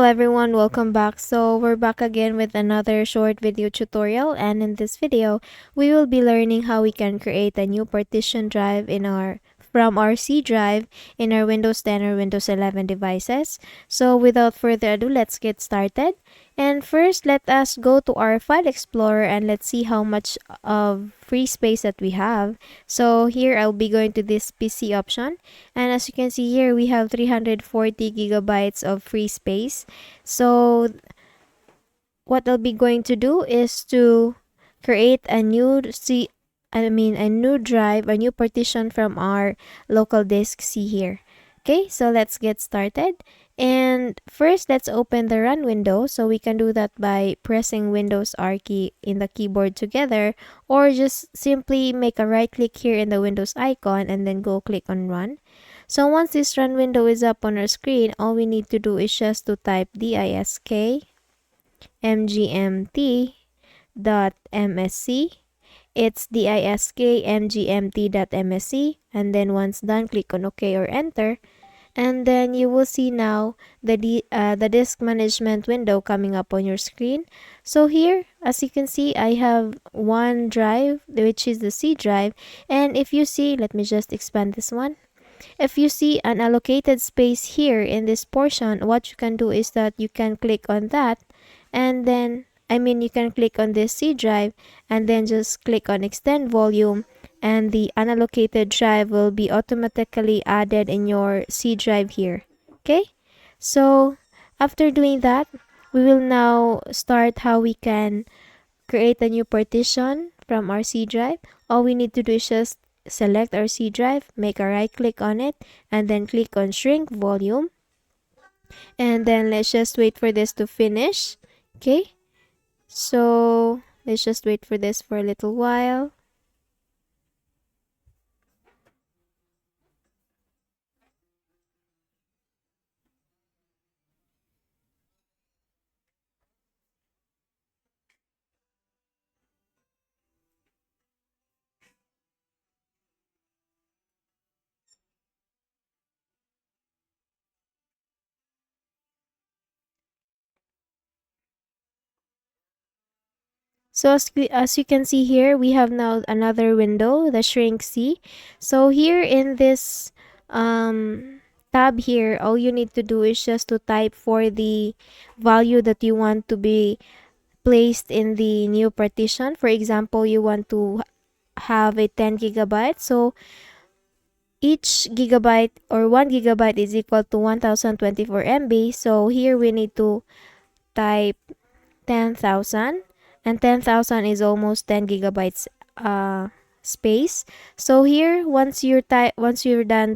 everyone, welcome back. So we're back again with another short video tutorial, and in this video we will be learning how we can create a new partition drive from our C drive in our Windows 10 or Windows 11 devices. So without further ado, let's get started. And first, let us go to our file explorer and let's see how much of free space that we have. So here I'll be going to this PC option, and as you can see here, we have 340 gigabytes of free space. So what I'll be going to do is to create a new drive, a new partition from our local disk C here. Okay, so let's get started. And first, let's open the run window. So we can do that by pressing Windows R key in the keyboard together, or just simply make a right click here in the Windows icon and then go click on run. So once this run window is up on our screen, all we need to do is just to type disk mgmt.msc. It's disk mgmt.msc, and then once done, click on OK or enter. And then you will see now the disk management window coming up on your screen. So here, as you can see, I have one drive, which is the C drive. And if you see, let me just expand this one. If you see an allocated space here in this portion, what you can do is that you can click on that, and then you can click on this C drive and then just click on extend volume, and the unallocated drive will be automatically added in your C drive here. Okay, so after doing that, we will now start how we can create a new partition from our C drive. All we need to do is just select our C drive, make a right click on it, and then click on shrink volume, and then let's just wait for this to finish. Okay, so let's just wait for this for a little while. So as you can see here, we have now another window, the shrink C. So here in this tab here, all you need to do is just to type for the value that you want to be placed in the new partition. For example, you want to have a 10 gigabyte. So each gigabyte or 1 gigabyte is equal to 1024 MB. So here we need to type 10,000, and 10,000 is almost 10 gigabytes space. So here, once you're done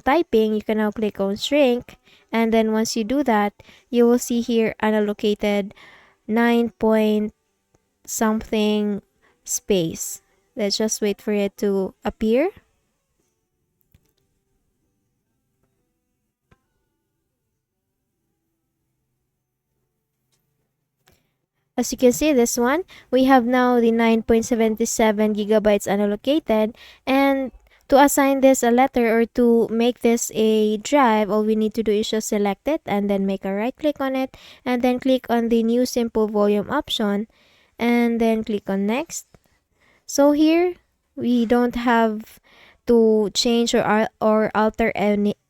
typing, you can now click on shrink, and then once you do that, you will see here unallocated 9 point something space. Let's just wait for it to appear. As you can see, this one, we have now the 9.77 gigabytes unallocated, and to assign this a letter or to make this a drive, all we need to do is just select it and then make a right click on it, and then click on the new simple volume option, and then click on next. So here, we don't have to change or alter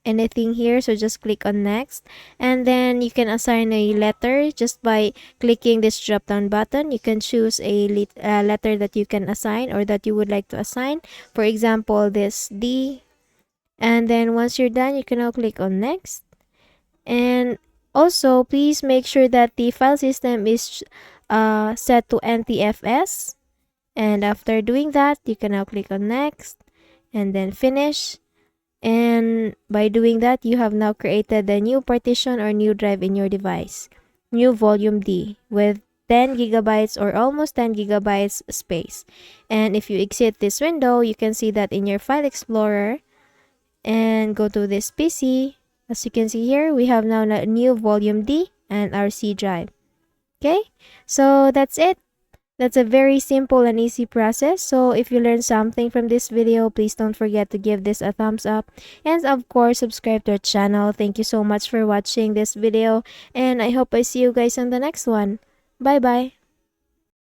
anything here, so just click on next, and then you can assign a letter just by clicking this drop down button. You can choose a letter that you can assign or that you would like to assign, for example this D, and then once you're done, you can now click on next. And also, please make sure that the file system is set to NTFS, and after doing that, you can now click on next and then finish. And by doing that, you have now created a new partition or new drive in your device, new volume D, with 10 gigabytes or almost 10 gigabytes space. And if you exit this window, you can see that in your file explorer and go to this PC. As you can see here, we have now a new volume D and our C drive. Okay, so that's it. That's a very simple and easy process. So if you learned something from this video, please don't forget to give this a thumbs up. And of course, subscribe to our channel. Thank you so much for watching this video. And I hope I see you guys on the next one. Bye bye.